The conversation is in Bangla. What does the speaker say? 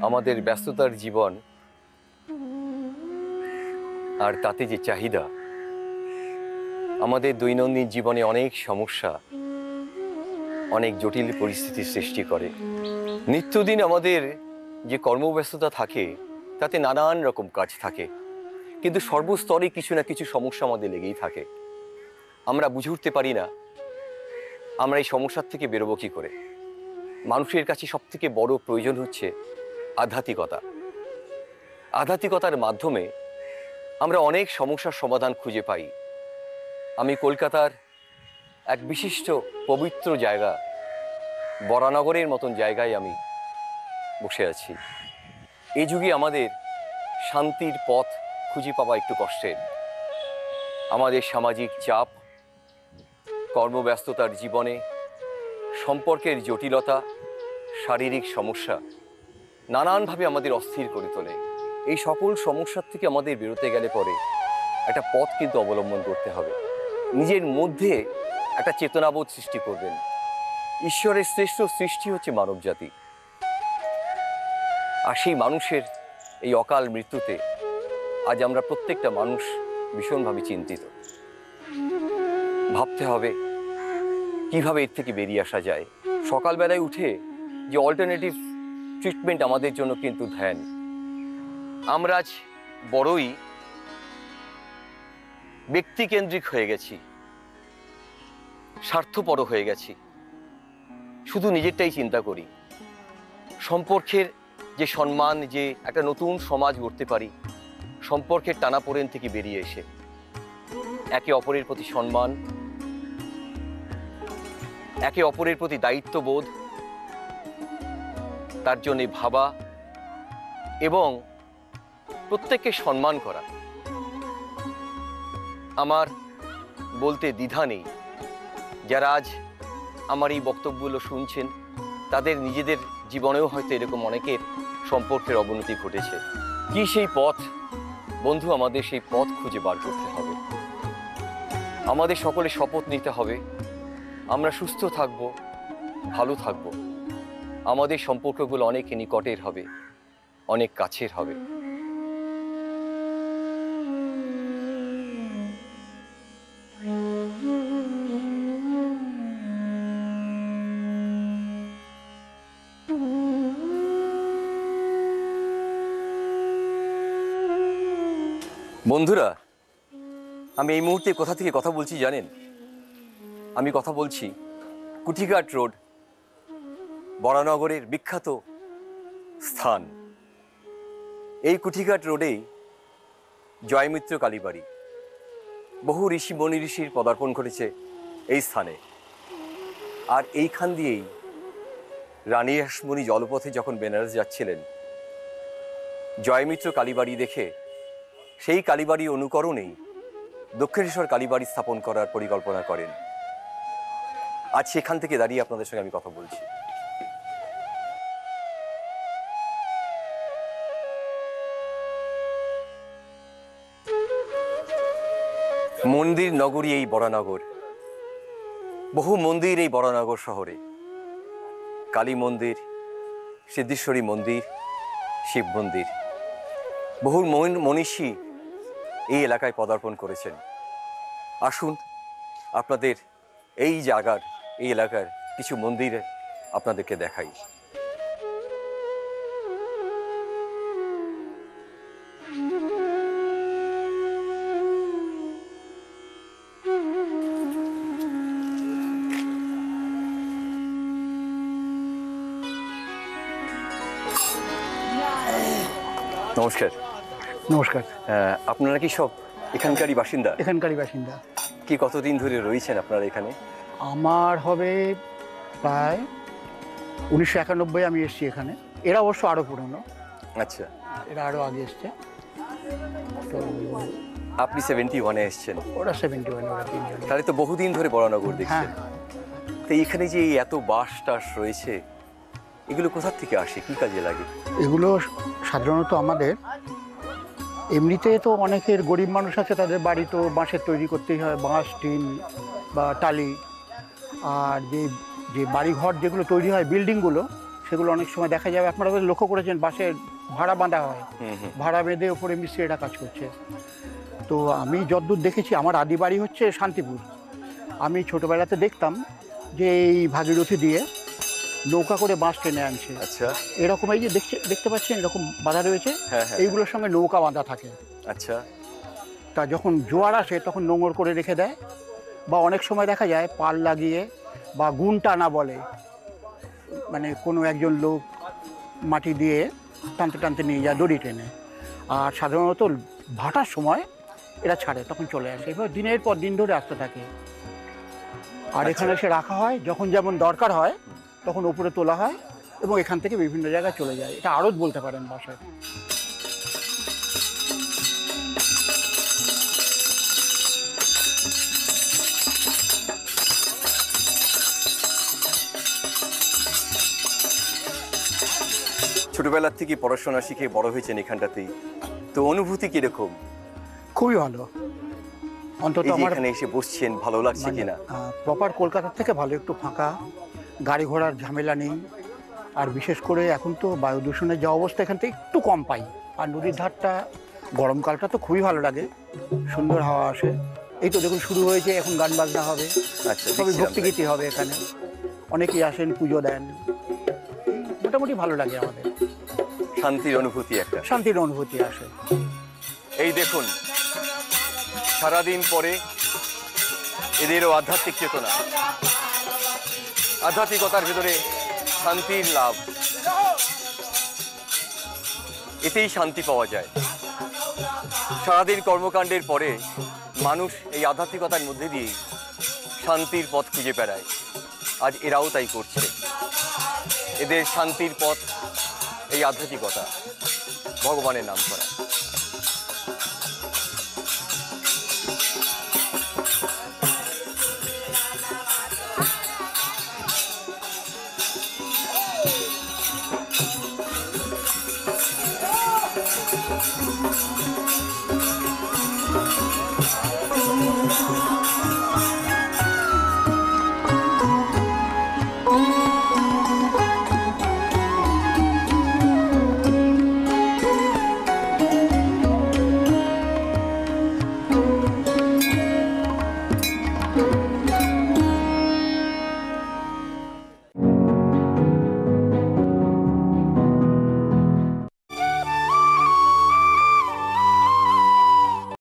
আমাদের ব্যস্ততার জীবন আর তাতে যে চাহিদা আমাদের দৈনন্দিন জীবনে অনেক সমস্যা, অনেক জটিল পরিস্থিতির সৃষ্টি করে। নিত্যদিন আমাদের যে কর্মব্যস্ততা থাকে তাতে নানান রকম কাজ থাকে, কিন্তু সর্বস্তরে কিছু না কিছু সমস্যা আমাদের লেগেই থাকে। আমরা বুঝে উঠতে পারি না আমরা এই সমস্যার থেকে বেরোবো কি করে। মানুষের কাছে সব থেকে বড় প্রয়োজন হচ্ছে আধ্যাত্মিকতা। আধ্যাত্মিকতার মাধ্যমে আমরা অনেক সমস্যার সমাধান খুঁজে পাই। আমি কলকাতার এক বিশিষ্ট পবিত্র জায়গা বরানগরের মতন জায়গায় আমি বসে আছি। এই যুগে আমাদের শান্তির পথ খুঁজে পাওয়া একটু কষ্টের। আমাদের সামাজিক চাপ, কর্মব্যস্ততার জীবনে সম্পর্কের জটিলতা, শারীরিক সমস্যা নানানভাবে আমাদের অস্থির করে তোলে। এই সকল সমস্যার থেকে আমাদের বেরোতে গেলে পরে একটা পথ কিন্তু অবলম্বন করতে হবে। নিজের মধ্যে একটা চেতনাবোধ সৃষ্টি করবেন। ঈশ্বরের শ্রেষ্ঠ সৃষ্টি হচ্ছে মানব জাতি, আর সেই মানুষের এই অকাল মৃত্যুতে আজ আমরা প্রত্যেকটা মানুষ ভীষণভাবে চিন্তিত। ভাবতে হবে কিভাবে এর থেকে বেরিয়ে আসা যায়। সকালবেলায় উঠে যে অল্টারনেটিভ ট্রিটমেন্ট আমাদের জন্য কিন্তু ধ্যান। আমরা আজ বড়ই ব্যক্তিকেন্দ্রিক হয়ে গেছি, স্বার্থপর হয়ে গেছি, শুধু নিজেরটাই চিন্তা করি। সম্পর্কের যে সম্মান, যে একটা নতুন সমাজ গড়তে পারি সম্পর্কের টানাপোড়েন থেকে বেরিয়ে এসে একে অপরের প্রতি সম্মান, একে অপরের প্রতি দায়িত্ববোধ, তার জন্যে ভাবা এবং প্রত্যেককে সম্মান করা। আমার বলতে দ্বিধা নেই, যারা আজ আমার এই বক্তব্যগুলো শুনছেন তাদের নিজেদের জীবনেও হয়তো এরকম অনেকের সম্পর্কের অবনতি ঘটেছে। কি সেই পথ? বন্ধু, আমাদের সেই পথ খুঁজে বার করতে হবে। আমাদের সকলে শপথ নিতে হবে আমরা সুস্থ থাকব, ভালো থাকব, আমাদের সম্পর্কগুলো অনেক নিকটের হবে, অনেক কাছের হবে। বন্ধুরা, আমি এই মুহূর্তে কোথা থেকে কথা বলছি জানেন? আমি কথা বলছি কুঠিঘাট রোড, বরানগরের বিখ্যাত স্থান। এই কুঠিঘাট রোডেই জয়মিত্র কালীবাড়ি। বহু ঋষি মনি ঋষির পদার্পণ ঘটেছে এই স্থানে। আর এইখান দিয়েই রানী হাসমণি জলপথে যখন বেনারস যাচ্ছিলেন, জয়মিত্র কালীবাড়ি দেখে সেই কালীবাড়ি অনুকরণেই দক্ষিণেশ্বর কালীবাড়ি স্থাপন করার পরিকল্পনা করেন। আজ সেখান থেকে দাঁড়িয়ে আপনাদের সঙ্গে আমি কথা বলছি। মন্দির নগরী এই বরানগর, বহু মন্দির এই বরানগর শহরে। কালী মন্দির, সিদ্ধেশ্বরী মন্দির, শিব মন্দির। বহু মনীষী এই এলাকায় পদার্পণ করেছেন। আসুন আপনাদের এই জায়গার, এই এলাকার কিছু মন্দির আপনাদেরকে দেখাই। নমস্কার। নমস্কার। আপনারা কি সব এখানকারই বাসিন্দা? এখানকারই বাসিন্দা। কি কতদিন ধরে রয়েছেন আপনারা এখানে? আমার হবে প্রায় 1991 আমি এসেছি এখানে। এরা অবশ্য আরও পুরনো, আচ্ছা, এরা আরও আগে এসছে। তো আপনি 71-এ এসেছেন, ওরা 71, ওরা তিনজন। তাহলে তো বহুদিন ধরে বরানগর হ্যাঁ, দেখছেন। তো এখানে যে এই এত বাঁশ টাস রয়েছে, এগুলো কোথা থেকে আসে, কি কাজে লাগে? এগুলো সাধারণত আমাদের এমনিতে তো অনেকের গরিব মানুষ আছে, তাদের বাড়ি তো বাঁশের তৈরি করতেই হয়, বাঁশ, টিন বা টালি। আর যে যে বাড়িঘর যেগুলো তৈরি হয়, বিল্ডিংগুলো, সেগুলো অনেক সময় দেখা যাবে, আপনারা হয়তো লক্ষ্য করেছেন, বাঁশের ভাড়া বাঁধা হয়, ভাড়া বেঁধে ওপরে মিস্ত্রিরা কাজ করছে। তো আমি যতদূর দেখেছি, আমার আদি বাড়ি হচ্ছে শান্তিপুর। আমি ছোটোবেলাতে দেখতাম যে এই ভাগীরথী দিয়ে নৌকা করে বাঁশ টেনে আনছে। আচ্ছা, এরকম এই যে দেখতে পাচ্ছেন, এরকম বাঁধা রয়েছে, হ্যাঁ হ্যাঁ, এইগুলোর সঙ্গে নৌকা বাঁধা থাকে। আচ্ছা, তা যখন জোয়ার আসে তখন নোঙর করে রেখে দেয়, বা অনেক সময় দেখা যায় পাল লাগিয়ে বা গুণ টানা বলে, মানে কোনো একজন লোক মাটি দিয়ে টানতে টানতে নিয়ে যায় দড়ি টেনে। আর সাধারণত ভাটার সময় এরা ছাড়ে, তখন চলে আসে। এবার দিনের পর দিন ধরে আসতে থাকে। আর এখানে এসে রাখা হয়, যখন যেমন দরকার হয় তখন উপরে তোলা হয় এবং এখান থেকে বিভিন্ন জায়গায় চলে যায়। এটা আড়ত বলতে পারেন বাসায়। ছোটবেলার থেকে পড়াশোনা শিখে বড় হয়েছেন এখানটাতেই, তো অনুভূতি কিরকম? খুবই ভালো। অন্তত এই যে আমার এখানে এসে বসছেন, ভালো লাগছে কিনা? প্রপার কলকাতার থেকে ভালো, একটু ফাঁকা, গাড়ি ঘোড়ার ঝামেলা নেই। আর বিশেষ করে এখন তো বায়ু দূষণের যা অবস্থা, এখান থেকে একটু কম পাই। আর নদীর ধারটা, গরমকালটা তো খুবই ভালো লাগে, সুন্দর হাওয়া আসে। এই তো দেখুন শুরু হয়েছে, এখন গান বাজনা হবে, আচ্ছা, সবই দেখছি ভক্তিগীতি হবে এখানে। অনেকেই আসেন, পুজো দেন, মোটামুটি ভালো লাগে আমাদের। শান্তির অনুভূতি একটা, শান্তির অনুভূতি আসে। এই দেখুন, সারাদিন পরে এদেরও আধ্যাত্মিক চেতনা, আধ্যাত্মিকতার ভেতরে শান্তির লাভ, এতেই শান্তি পাওয়া যায়। সারাদিন কর্মকাণ্ডের পরে মানুষ এই আধ্যাত্মিকতার মধ্যে দিয়ে শান্তির পথ খুঁজে বেড়ায়। আজ এরাও তাই করছে। এদের শান্তির পথ এই আধ্যাত্মিকতা, ভগবানের নাম করা।